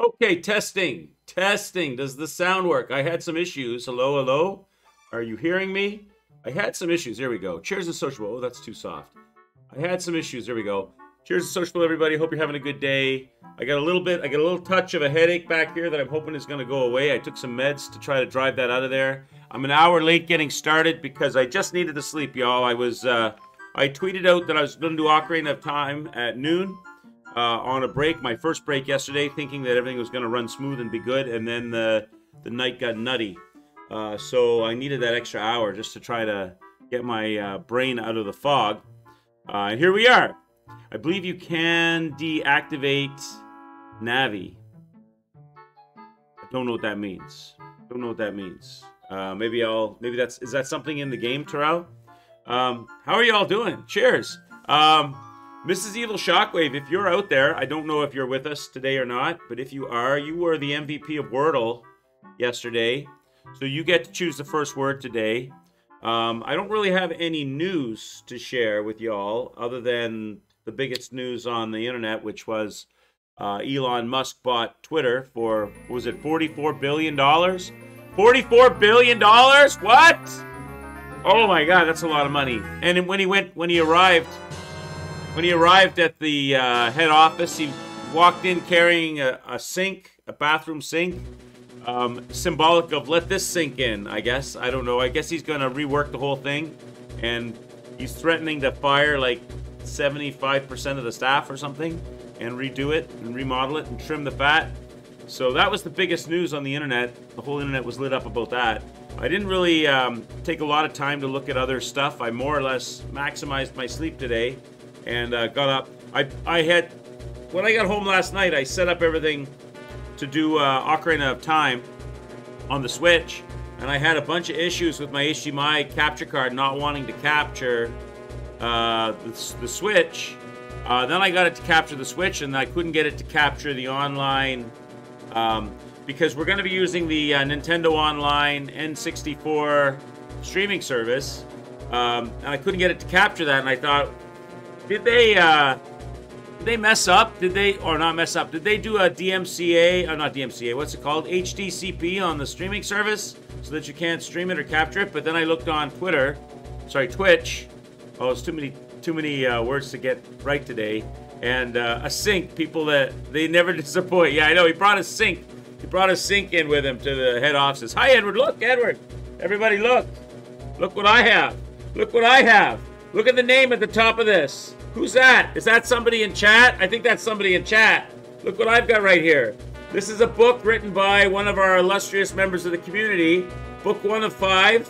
Okay, testing. Testing. Does the sound work? I had some issues. Hello, hello. Are you hearing me? I had some issues. Here we go. Cheers and sociable. Oh, that's too soft. I had some issues. There we go. Cheers and sociable, everybody. Hope you're having a good day. I got a little touch of a headache back here that I'm hoping is going to go away. I took some meds to try to drive that out of there. I'm an hour late getting started because I just needed to sleep, y'all. I tweeted out that I was going to do Ocarina of Time at noon. On a break, my first break yesterday, thinking that everything was going to run smooth and be good, and then the night got nutty. So I needed that extra hour just to try to get my brain out of the fog. And here we are. I believe you can deactivate Navi. I don't know what that means. Maybe is that something in the game, Terrell? How are you all doing? Cheers. Mrs. Evil Shockwave, if you're out there, I don't know if you're with us today or not, but if you are, you were the MVP of Wordle yesterday, so you get to choose the first word today. I don't really have any news to share with y'all other than the biggest news on the internet, which was Elon Musk bought Twitter for, was it $44 billion? $44 billion? What? Oh my God, that's a lot of money. And when he arrived at the head office, he walked in carrying a sink, a bathroom sink, symbolic of let this sink in, I guess. I don't know. I guess he's going to rework the whole thing, and he's threatening to fire like 75% of the staff or something and redo it and remodel it and trim the fat. So that was the biggest news on the internet. The whole internet was lit up about that. I didn't really take a lot of time to look at other stuff. I more or less maximized my sleep today. And got up. When I got home last night, I set up everything to do Ocarina of Time on the Switch, and I had a bunch of issues with my HDMI capture card not wanting to capture the Switch. Then I got it to capture the Switch, and I couldn't get it to capture the online because we're going to be using the Nintendo Online N64 streaming service, and I couldn't get it to capture that, and I thought, Did they mess up? Did they, or not mess up? Did they do a DMCA, or not DMCA, what's it called? HDCP on the streaming service so that you can't stream it or capture it? But then I looked on Twitch. Oh, it's too many words to get right today. And a sink, people that, they never disappoint. Yeah, I know, he brought a sink. He brought a sink in with him to the head offices. Hi, Edward, look, Edward. Everybody look. Look what I have. Look what I have. Look at the name at the top of this. Who's that? Is that somebody in chat? I think that's somebody in chat. Look what I've got right here. This is a book written by one of our illustrious members of the community. Book 1 of 5.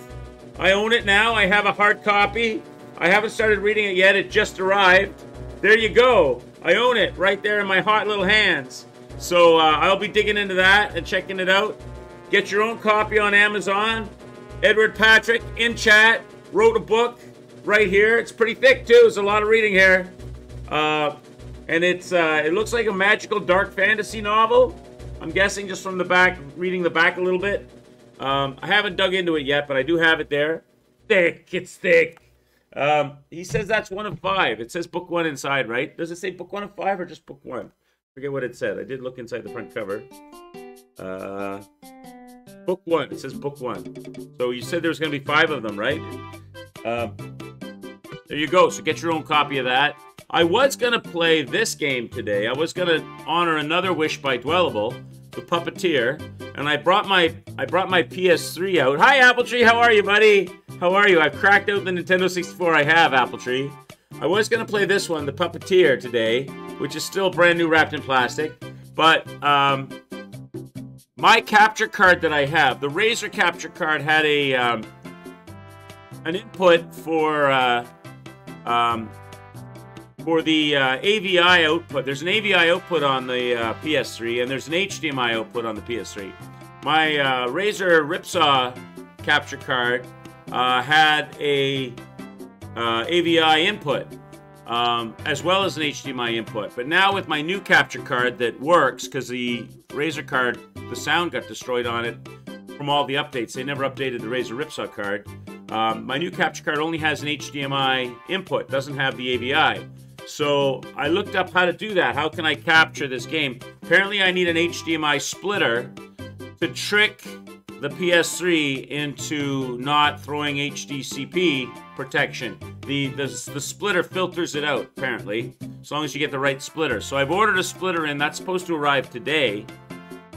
I own it now. I have a hard copy. I haven't started reading it yet. It just arrived. There you go. I own it right there in my hot little hands. So I'll be digging into that and checking it out. Get your own copy on Amazon. Edward Patrick in chat wrote a book. Right here, it's pretty thick too. There's a lot of reading here, and it looks like a magical dark fantasy novel. I'm guessing just from the back, reading the back a little bit. I haven't dug into it yet, but I do have it there. Thick, it's thick. He says that's 1 of 5. It says book 1 inside, right? Does it say book 1 of 5 or just book 1? Forget what it said. I did look inside the front cover. Book 1. It says book 1. So you said there was going to be 5 of them, right? There you go. So get your own copy of that. I was going to play this game today. I was going to honor another wish by Dwellable, the Puppeteer, and I brought my PS3 out. Hi, Appletree. How are you, buddy? How are you? I've cracked out the Nintendo 64 I have, Appletree. I was going to play this one, the Puppeteer, today, which is still brand new wrapped in plastic. But my capture card that I have, the Razer capture card, had an input for the AVI output. There's an AVI output on the PS3, and there's an HDMI output on the PS3. My Razer Ripsaw capture card had a AVI input, as well as an HDMI input. But now with my new capture card that works, because the Razer card, the sound got destroyed on it from all the updates. They never updated the Razer Ripsaw card. My new capture card only has an HDMI input, doesn't have the AVI. So I looked up how to do that. How can I capture this game? Apparently I need an HDMI splitter to trick the PS3 into not throwing HDCP protection. The splitter filters it out, apparently, as long as you get the right splitter. So I've ordered a splitter in. That's supposed to arrive today.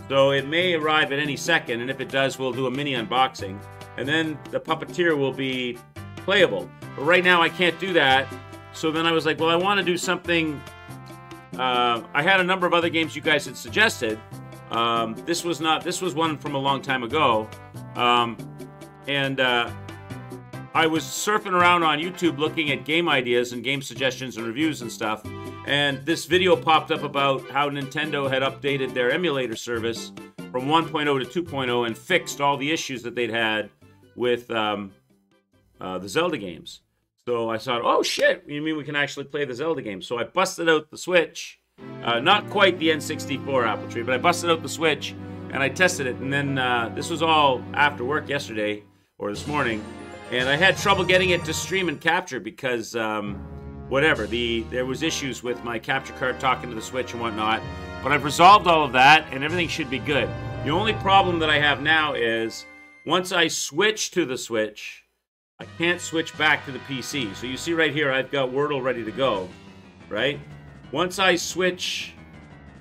So it may arrive at any second, and if it does, we'll do a mini unboxing. And then the Puppeteer will be playable. But right now I can't do that. So then I was like, well, I want to do something. I had a number of other games you guys had suggested. This was one from a long time ago. I was surfing around on YouTube looking at game ideas and game suggestions and reviews and stuff. And this video popped up about how Nintendo had updated their emulator service from 1.0 to 2.0 and fixed all the issues that they'd had with the Zelda games. So I thought, oh shit, you mean we can actually play the Zelda games? So I busted out the Switch. Not quite the N64 Apple Tree, but I busted out the Switch and I tested it. And then this was all after work yesterday or this morning. And I had trouble getting it to stream and capture because there was issues with my capture card talking to the Switch and whatnot. But I've resolved all of that and everything should be good. The only problem that I have now is once I switch to the Switch, I can't switch back to the PC. So you see right here, I've got Wordle ready to go, right? Once I switch...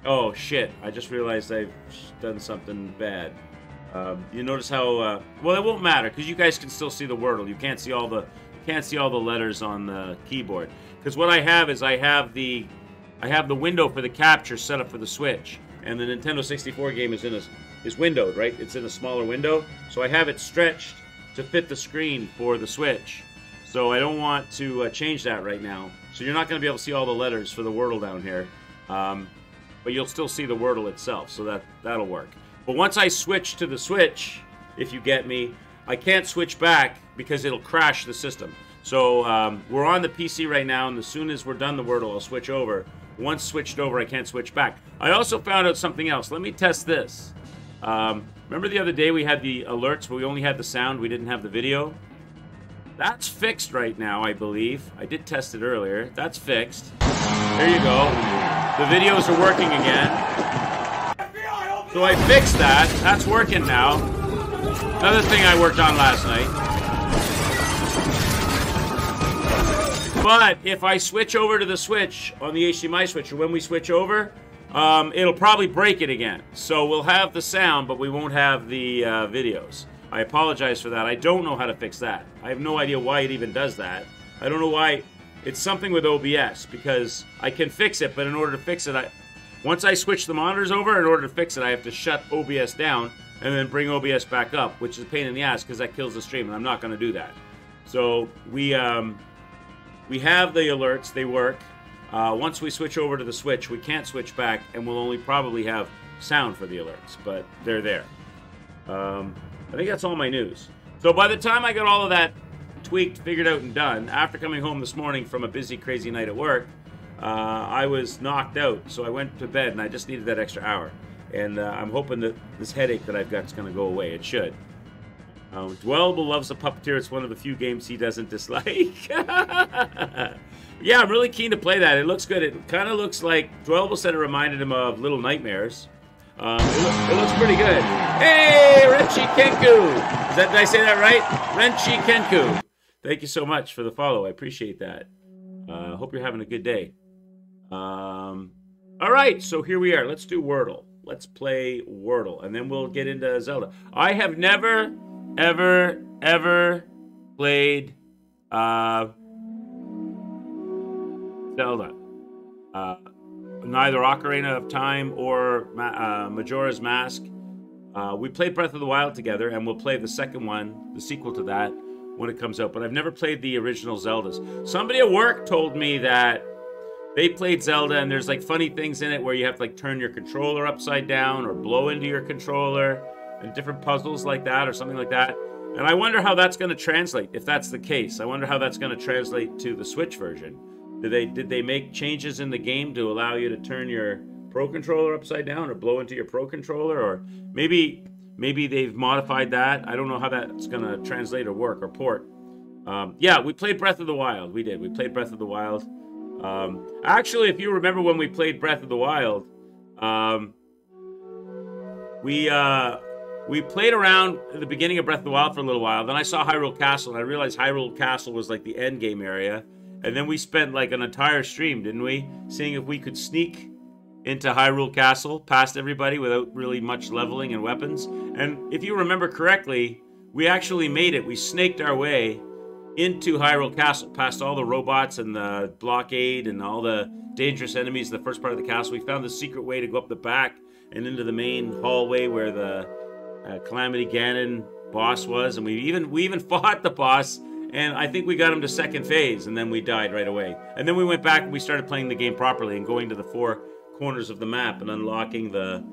Oh, shit. I just realized I've done something bad. You notice how... well, it won't matter, because you guys can still see the Wordle. You can't see all the letters on the keyboard. Because what I have is I have the window for the capture set up for the Switch. And the Nintendo 64 game is windowed, right? It's in a smaller window. So I have it stretched to fit the screen for the Switch. So I don't want to change that right now. So you're not going to be able to see all the letters for the Wordle down here. But you'll still see the Wordle itself, so that'll work. But once I switch to the Switch, if you get me, I can't switch back because it'll crash the system. So we're on the PC right now, and as soon as we're done the Wordle, I'll switch over. Once switched over, I can't switch back. I also found out something else. Let me test this. Remember the other day we had the alerts, but we only had the sound, we didn't have the video? That's fixed right now, I believe. I did test it earlier. That's fixed. There you go. The videos are working again. So I fixed that. That's working now. Another thing I worked on last night. But if I switch over to the Switch on the HDMI switch, or when we switch over, it'll probably break it again. So we'll have the sound, but we won't have the videos. I apologize for that. I don't know how to fix that. I have no idea why it even does that. I don't know why. It's something with OBS, because I can fix it, but in order to fix it, once I switch the monitors over, in order to fix it, I have to shut OBS down and then bring OBS back up, which is a pain in the ass because that kills the stream, and I'm not going to do that. So we have the alerts. They work. Once we switch over to the Switch, we can't switch back, and we'll only probably have sound for the alerts, but they're there. I think that's all my news. So by the time I got all of that tweaked, figured out, and done, after coming home this morning from a busy, crazy night at work, I was knocked out, so I went to bed, and I just needed that extra hour. And I'm hoping that this headache that I've got is going to go away. It should. Dwellable loves the Puppeteer. It's one of the few games he doesn't dislike. Yeah, I'm really keen to play that. It looks good. It kind of looks like... Dwellable said it reminded him of Little Nightmares. It looks pretty good. Hey, Renchi Kenku! Did I say that right? Renchi Kenku. Thank you so much for the follow. I appreciate that. Hope you're having a good day. All right, so here we are. Let's do Wordle. Let's play Wordle, and then we'll get into Zelda. I have never, ever played Zelda. Neither Ocarina of Time or Majora's Mask. We played Breath of the Wild together, and we'll play the second one, the sequel to that, when it comes out. But I've never played the original Zeldas. Somebody at work told me that they played Zelda, and there's like funny things in it where you have to like turn your controller upside down or blow into your controller, and different puzzles like that or something like that. And I wonder how that's going to translate, if that's the case. I wonder how that's going to translate to the Switch version. Did they make changes in the game to allow you to turn your Pro Controller upside down or blow into your Pro Controller? Or maybe they've modified that. I don't know how that's going to translate or work or port. Yeah, we played Breath of the Wild. We did. We played Breath of the Wild. Actually, if you remember when we played Breath of the Wild, we played around at the beginning of Breath of the Wild for a little while. Then I saw Hyrule Castle, and I realized Hyrule Castle was like the end game area. And then we spent like an entire stream, didn't we? Seeing if we could sneak into Hyrule Castle past everybody without really much leveling and weapons. And if you remember correctly, we actually made it. We snaked our way into Hyrule Castle, past all the robots and the blockade and all the dangerous enemies in the first part of the castle. We found the secret way to go up the back and into the main hallway where the Calamity Ganon boss was. And we even fought the boss, and I think we got him to second phase, and then we died right away. And then we went back and we started playing the game properly and going to the 4 corners of the map and unlocking the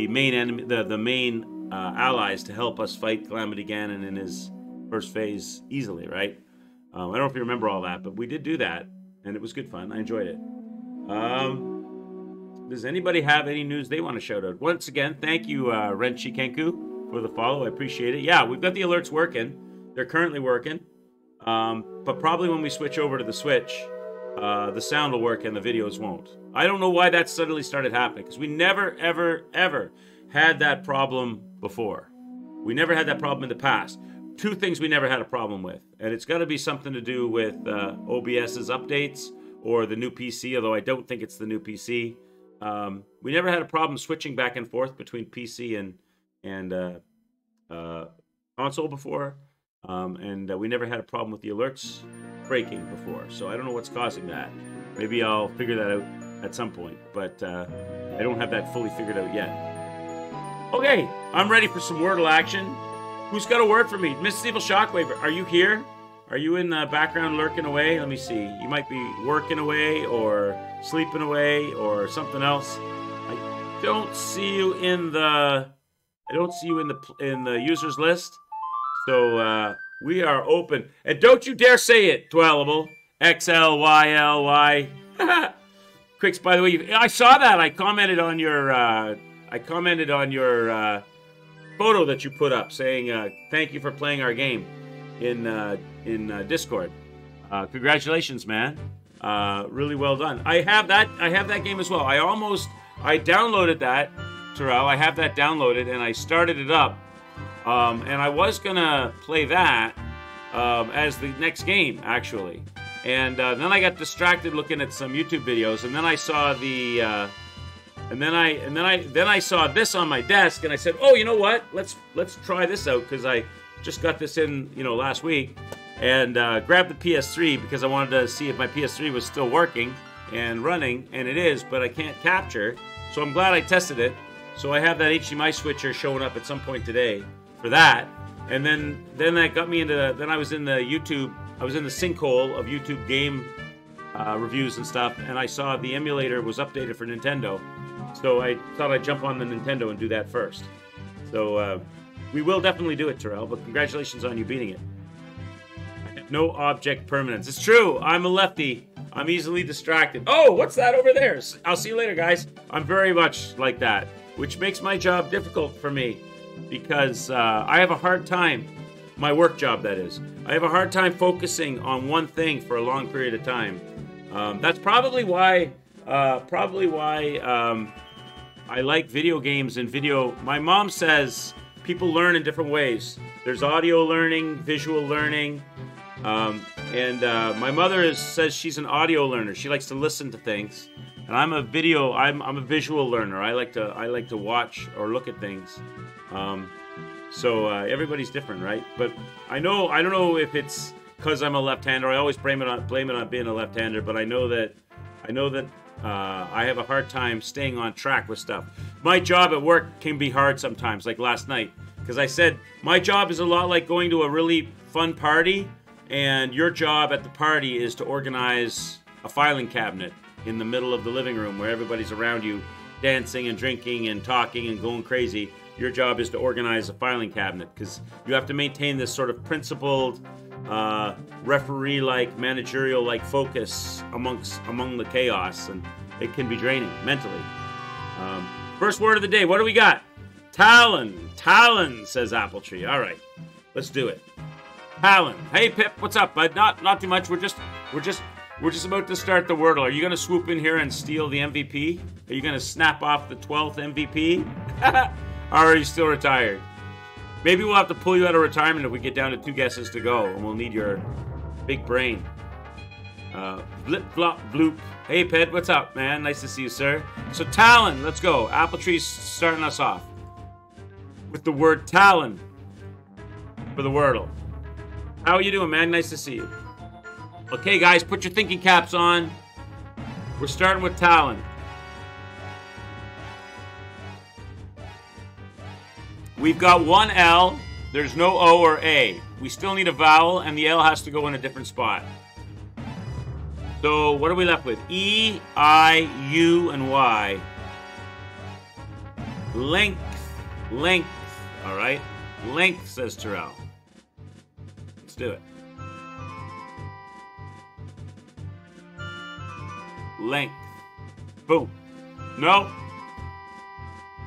main enemy, the main allies to help us fight Calamity Ganon in his first phase easily, right? I don't know if you remember all that, but we did do that, and it was good fun. I enjoyed it. Does anybody have any news they want to shout out? Once again, thank you, Renchi Kenku, for the follow. I appreciate it. Yeah, we've got the alerts working. They're currently working. But probably when we switch over to the Switch, the sound will work and the videos won't. I don't know why that suddenly started happening, because we never, ever, ever had that problem before. We never had that problem in the past. 2 things we never had a problem with, and it's got to be something to do with OBS's updates or the new PC, although I don't think it's the new PC. We never had a problem switching back and forth between PC and console before, and we never had a problem with the alerts breaking before, so I don't know what's causing that. Maybe I'll figure that out at some point, but I don't have that fully figured out yet. Okay, I'm ready for some Wordle action. Who's got a word for me? Mrs. Evil Shockwave, are you here? Are you in the background lurking away? Let me see. You might be working away or sleeping away or something else. I don't see you in the in the users list. So we are open. And don't you dare say it, Dwellable. XLYLY. Quicks, by the way, I saw that. I commented on your photo that you put up saying thank you for playing our game in Discord. Congratulations, man. Really well done. I have that game as well. I downloaded that, Terrell. I have that downloaded and I started it up. And I was gonna play that as the next game, actually. And then I got distracted looking at some YouTube videos, and then I saw the and then I saw this on my desk, and I said, "Oh, you know what? Let's try this out," because I just got this in, last week, and grabbed the PS3 because I wanted to see if my PS3 was still working and running, and it is, but I can't capture. So I'm glad I tested it. So I have that HDMI switcher showing up at some point today for that, and then that got me into. Then I was in the sinkhole of YouTube game reviews and stuff, and I saw the emulator was updated for Nintendo. So I thought I'd jump on the Nintendo and do that first. So we will definitely do it, Terrell, but congratulations on you beating it. I have no object permanence. It's true, I'm a lefty. I'm easily distracted. Oh, what's that over there? I'll see you later, guys. I'm very much like that, which makes my job difficult for me because I have a hard time, my work job that is, I have a hard time focusing on one thing for a long period of time. That's probably why I like video games and video. My mom says people learn in different ways. There's audio learning, visual learning, and my mother says she's an audio learner. She likes to listen to things, and I'm a visual learner. I like to watch or look at things. So everybody's different, right? But I don't know if it's because I'm a left-hander. I always blame it on being a left-hander, but I know that I have a hard time staying on track with stuff. My job at work can be hard sometimes, like last night, because I said my job is a lot like going to a really fun party, and your job at the party is to organize a filing cabinet in the middle of the living room where everybody's around you dancing and drinking and talking and going crazy. Your job is to organize a filing cabinet because you have to maintain this sort of principled, referee-like, managerial-like focus among the chaos, and it can be draining mentally. First word of the day. What do we got? Talon. Talon, says Appletree. All right, let's do it. Talon. Hey Pip, what's up, bud? Not too much. We're just We're just about to start the Wordle. Are you going to swoop in here and steal the MVP? Are you going to snap off the 12th MVP? Or are you still retired? Maybe we'll have to pull you out of retirement if we get down to 2 guesses to go, and we'll need your big brain. Blip, flop, bloop. Hey, Ped, what's up, man? Nice to see you, sir. So, Talon, let's go. Apple Tree's starting us off with the word Talon for the Wordle. How are you doing, man? Nice to see you. Okay, guys, put your thinking caps on. We're starting with Talon. We've got one L. There's no O or A. We still need a vowel, and the L has to go in a different spot. So, what are we left with? E, I, U, and Y. Length. Length. All right? Length, says Terrell. Let's do it. Length. Boom. No.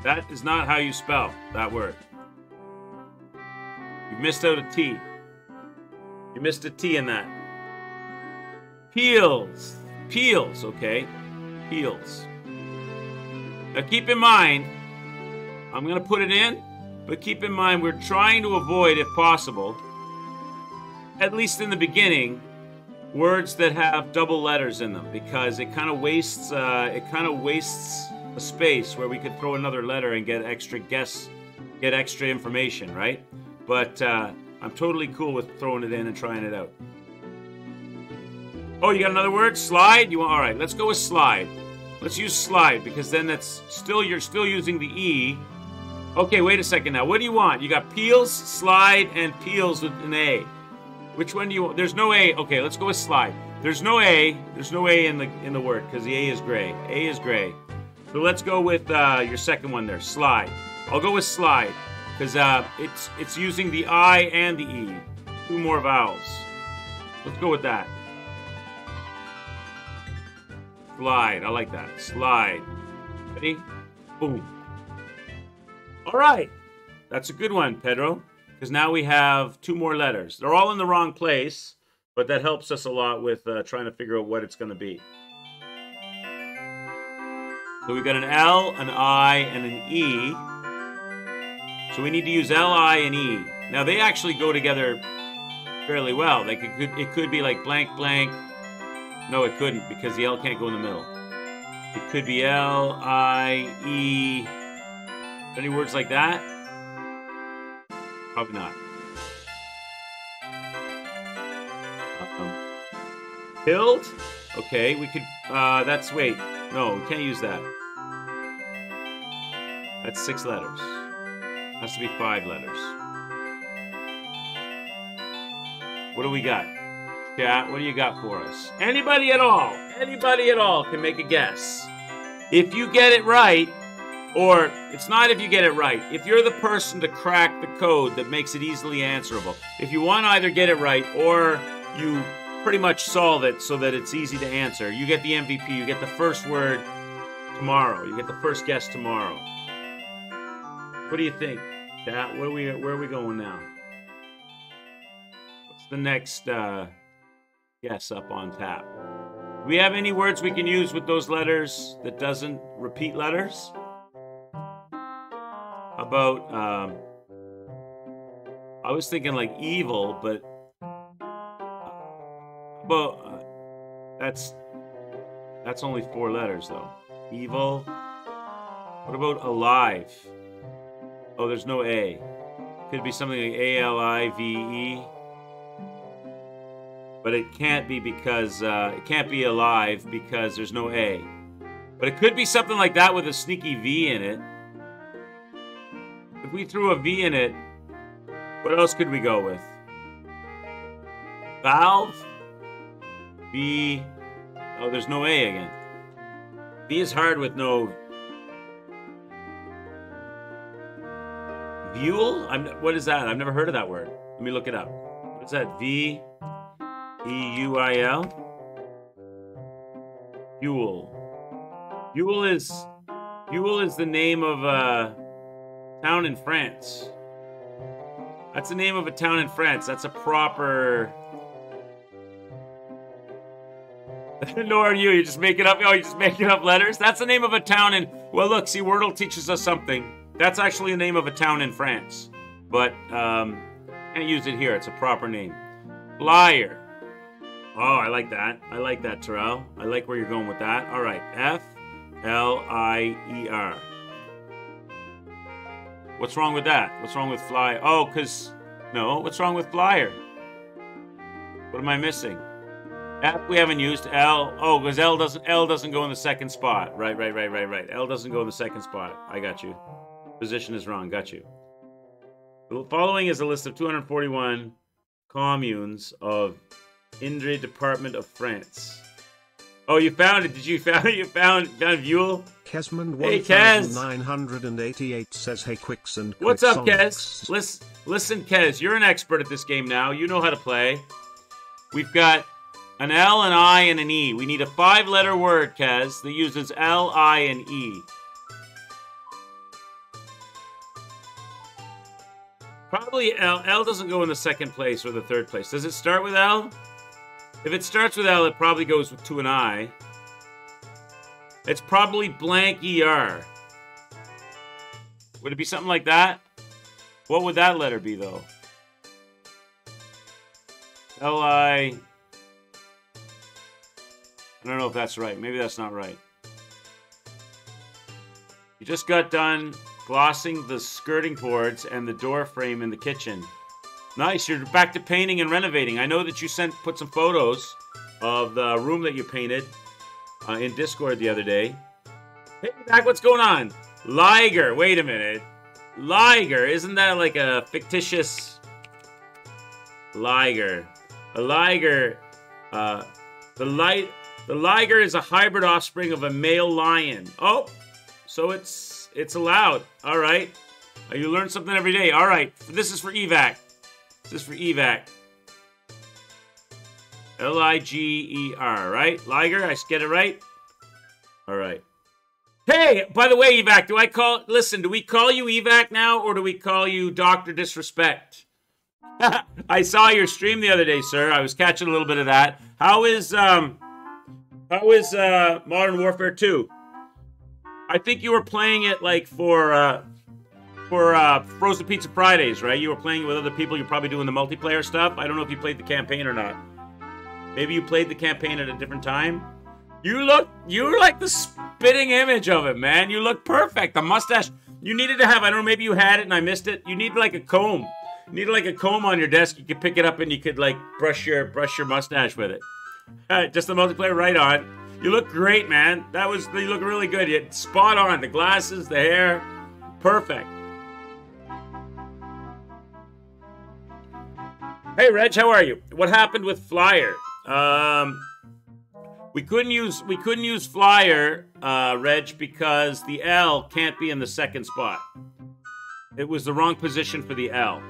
That is not how you spell that word. You missed out a T. You missed a T in that. Peels. Peels, okay. Peels. Now keep in mind, I'm going to put it in, but keep in mind we're trying to avoid, if possible, at least in the beginning, words that have double letters in them, because it kind of wastes a space where we could throw another letter and get extra information, right? But I'm totally cool with throwing it in and trying it out. Oh, you got another word? Slide? You want? All right, let's go with slide. Let's use slide, because then that's still, you're still using the E. Okay, wait a second now. What do you want? You got peels, slide, and peels with an A. Which one do you want? There's no A. Okay, let's go with slide. There's no A. There's no A in the word, because the A is gray. A is gray. So let's go with your second one there, slide. I'll go with slide, because it's using the I and the E. 2 more vowels. Let's go with that. Slide. I like that. Slide. Ready? Boom. All right. That's a good one, Pedro, because now we have 2 more letters. They're all in the wrong place, but that helps us a lot with trying to figure out what it's going to be. So we've got an L, an I, and an E. So we need to use L, I, and E. Now they actually go together fairly well. It could be like blank, blank. No, it couldn't, because the L can't go in the middle. It could be L, I, E. Any words like that? Probably not. Pilled? Okay, we could, wait. No, we can't use that. That's 6 letters. Has to be 5 letters. What do we got? Chat, what do you got for us? Anybody at all? Anybody at all can make a guess. If you get it right, or it's not if you get it right, if you're the person to crack the code that makes it easily answerable, if you want to either get it right or you pretty much solve it so that it's easy to answer, you get the MVP, you get the first word tomorrow, you get the first guess tomorrow. What do you think, chat? Where are we going now? What's the next guess up on tap? Do we have any words we can use with those letters that doesn't repeat letters? How about, I was thinking like evil, but that's only 4 letters though. Evil. What about alive? Oh, there's no A. Could be something like A-L-I-V-E. But it can't be because, it can't be alive because there's no A. But it could be something like that with a sneaky V in it. If we threw a V in it, what else could we go with? Valve? V. Oh, there's no A again. V is hard with no. Vuel? What is that? I've never heard of that word. Let me look it up. What's that? V-E-U-I-L? Vuel. Vuel is the name of a town in France. That's the name of a town in France. That's a proper Nor are you. You're just making up. Oh, you're just making up letters. That's the name of a town in. Well, look. See, Wordle teaches us something. That's actually the name of a town in France, but can't use it here. It's a proper name. Flyer. Oh, I like that. I like that, Terrell. I like where you're going with that. All right. F-L-I-E-R. What's wrong with that? What's wrong with fly? Oh, because... No, what's wrong with flyer? What am I missing? F we haven't used. L. Oh, because L doesn't go in the second spot. Right. L doesn't go in the second spot. I got you. Position is wrong. Got you. The following is a list of 241 communes of Indre Department of France. Oh, you found it. Did you found it? You found Buell? Kesmond Hey, Kez. 1988 says, hey, Quicks and What's up, Quixonics. Kez? Listen, Kez, you're an expert at this game now. You know how to play. We've got an L, an I, and an E. We need a 5-letter word, Kez, that uses L, I, and E. Probably L. L doesn't go in the second place or the third place. Does it start with L? If it starts with L, it probably goes to an I. It's probably blank ER. Would it be something like that? What would that letter be, though? L-I... I don't know if that's right. Maybe that's not right. You just got done glossing the skirting boards and the door frame in the kitchen. Nice. You're back to painting and renovating. I know that you put some photos of the room that you painted in Discord the other day. Hey, back. What's going on? Liger. Wait a minute. Liger. Isn't that like a fictitious... Liger. A liger... The liger is a hybrid offspring of a male lion. Oh, so it's allowed. All right. You learn something every day. All right. This is for evac. This is for evac. L-I-G-E-R, right? Liger, I get it right? All right. Hey, by the way, evac, do we call you evac now, or do we call you Dr. Disrespect? I saw your stream the other day, sir. I was catching a little bit of that. How is Modern Warfare 2? I think you were playing it like for Frozen Pizza Fridays, right? You were playing it with other people. You're probably doing the multiplayer stuff. I don't know if you played the campaign or not. Maybe you played the campaign at a different time. You're like the spitting image of it, man. You look perfect. The mustache. You needed to have, I don't know, maybe you had it and I missed it. You need like a comb. You need like a comb on your desk. You could pick it up and you could like brush your mustache with it. Just the multiplayer, right on. You look great, man. You look really good. You spot on. The glasses, the hair, perfect. Hey, Reg, how are you? What happened with Flyer? We couldn't use Flyer, Reg, because the L can't be in the second spot. It was the wrong position for the L.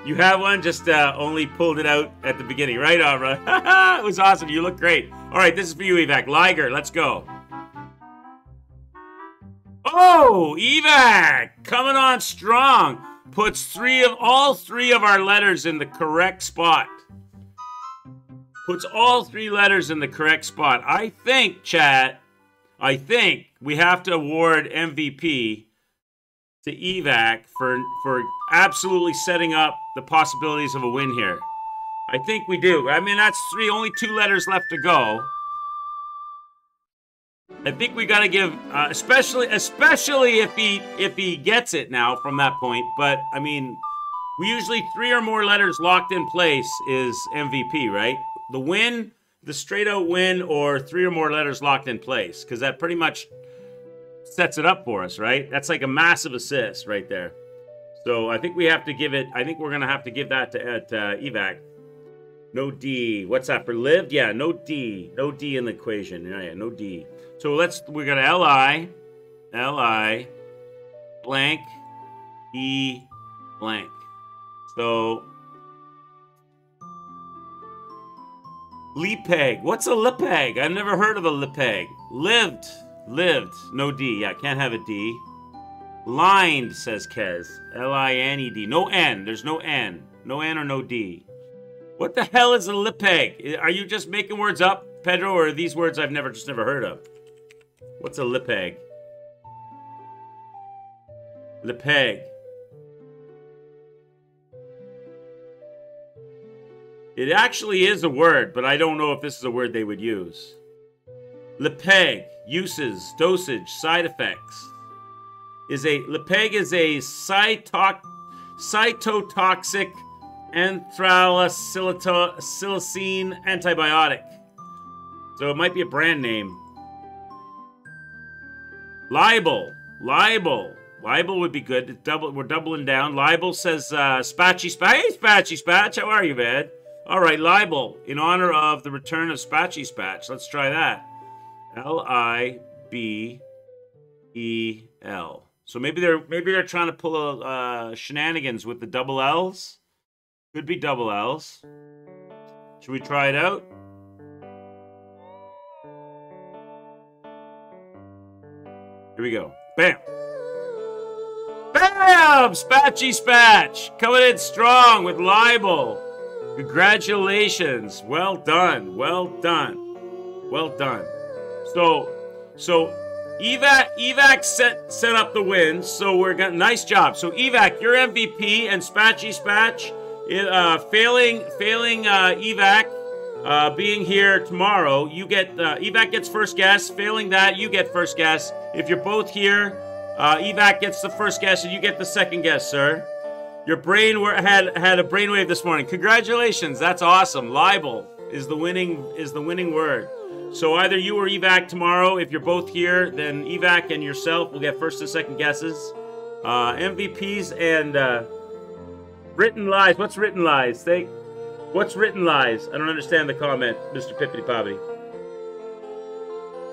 You have one, just only pulled it out at the beginning. Right on, bro. It was awesome. You look great. All right, this is for you, Evac. Liger, let's go. Oh, Evac, coming on strong. Puts all three of our letters in the correct spot. Puts all 3 letters in the correct spot. I think, chat, we have to award MVP to Evac for absolutely setting up the possibilities of a win here. I think we do. I mean, that's only 2 letters left to go. I think we got to give, especially if he gets it now from that point. But I mean, we usually 3 or more letters locked in place is MVP, right? The win, the straight out win, or 3 or more letters locked in place, because that pretty much sets it up for us, right? That's like a massive assist right there. So I think we have to give it. I think we're gonna have to give that to Evac. No D. What's that for lived? Yeah, no D. No D in the equation. Yeah, no D. So we're gonna L-I, blank, E, blank. So, Lepeg. What's a Lepeg? I've never heard of a Lepeg. Lived. No D. Yeah, can't have a D. Lined, says Kez. L-I-N-E-D. No N. There's no N. No N or no D. What the hell is a lipeg? Are you just making words up, Pedro, or are these words I've never heard of? What's a lipeg? Lipeg. It actually is a word, but I don't know if this is a word they would use. Lipeg, uses, dosage, side effects. Lipeg is a cytotoxic anthracylacine antibiotic. So it might be a brand name. Libel would be good. We're doubling down. Libel says, Spatchy Spatch. Hey, Spatchy Spatch, how are you, man? All right, libel, in honor of the return of Spatchy Spatch. Let's try that. Libel. So maybe they're trying to pull shenanigans with the double L's. Could be double L's. Should we try it out? Here we go. Bam! Bam! Spatchy Spatch! Coming in strong with libel. Congratulations. Well done. Well done. Well done. So Evac set up the win. So we're got nice job. So Evac, you're MVP, and Spatchy Spatch, failing Evac being here tomorrow, you get Evac gets first guess. Failing that, you get first guess. If you're both here, Evac gets the first guess and you get the second guess, sir. Your brain had a brainwave this morning. Congratulations, that's awesome. Libel is the winning word. So either you or Evac tomorrow. If you're both here, then Evac and yourself will get first and second guesses. MVPs and written lies. What's written lies? What's written lies? I don't understand the comment, Mr. Pippity Poppity.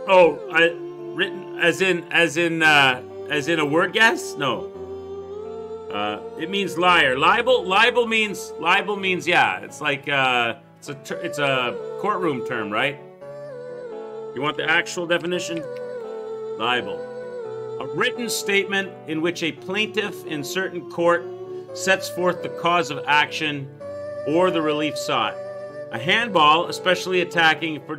Oh, written as in a word guess? No. It means liar. Libel means yeah. It's like it's a courtroom term, right? You want the actual definition? Libel. A written statement in which a plaintiff in certain court sets forth the cause of action or the relief sought. A handbill, especially attacking or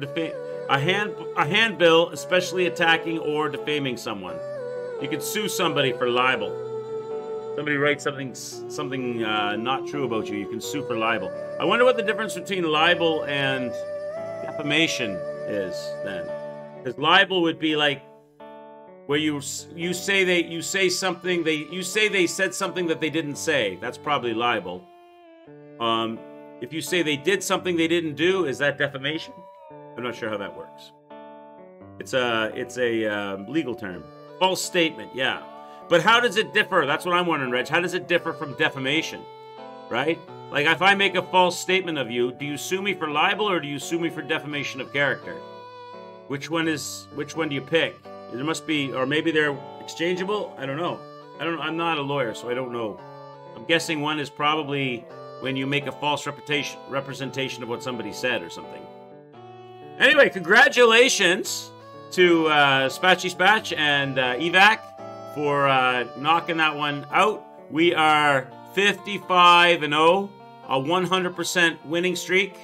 defaming someone. You could sue somebody for libel. Somebody writes something not true about you. You can sue for libel. I wonder what the difference between libel and defamation is then. Because libel would be like where you say they said something that they didn't say. That's probably libel. If you say they did something they didn't do, is that defamation? I'm not sure how that works. It's a legal term. False statement, yeah. But how does it differ? That's what I'm wondering, Reg. How does it differ from defamation? Right? Like if I make a false statement of you, do you sue me for libel or do you sue me for defamation of character? Which one do you pick? There must be, or maybe they're exchangeable? I don't know. I'm not a lawyer, so I don't know. I'm guessing one is probably when you make a false representation of what somebody said or something. Anyway, congratulations to Spatchy Spatch and Evac for knocking that one out. We are 55-0, a 100% winning streak.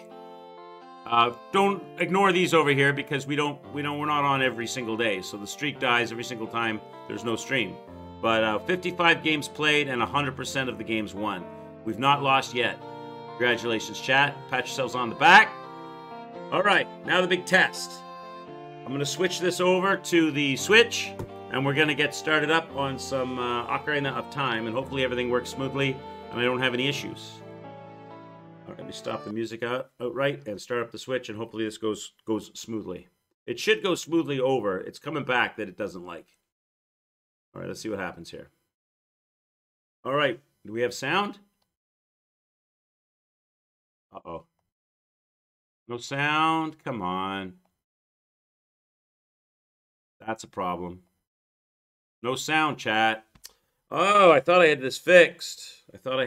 Don't ignore these over here because we're not on every single day, so the streak dies every single time there's no stream. But 55 games played and 100% of the games won. We've not lost yet. Congratulations, chat. Pat yourselves on the back. All right, now the big test. I'm going to switch this over to the Switch, and we're going to get started up on some Ocarina of Time, and hopefully everything works smoothly and I don't have any issues. All right, let me stop the music outright and start up the Switch, and hopefully this goes smoothly. It should go smoothly over. It's coming back that it doesn't like. All right, let's see what happens here. All right, do we have sound? Uh-oh. No sound? Come on. That's a problem. No sound, chat. Oh, I thought I had this fixed. How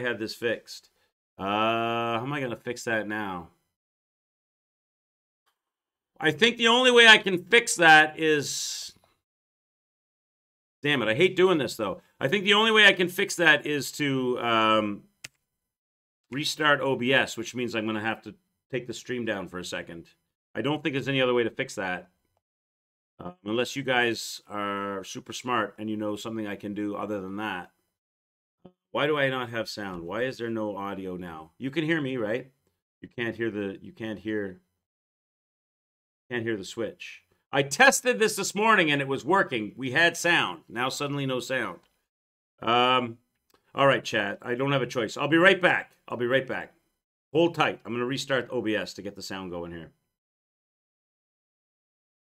am I going to fix that now? I think the only way I can fix that is... Damn it, I hate doing this, though. I think the only way I can fix that is to restart OBS, which means I'm going to have to take the stream down for a second. I don't think there's any other way to fix that. Unless you guys are super smart and you know something I can do other than that. Why do I not have sound? Why is there no audio now? You can hear me, right? You can't hear the switch. I tested this morning and it was working. We had sound. Now suddenly no sound. All right, chat. I don't have a choice. I'll be right back. Hold tight. I'm going to restart OBS to get the sound going here.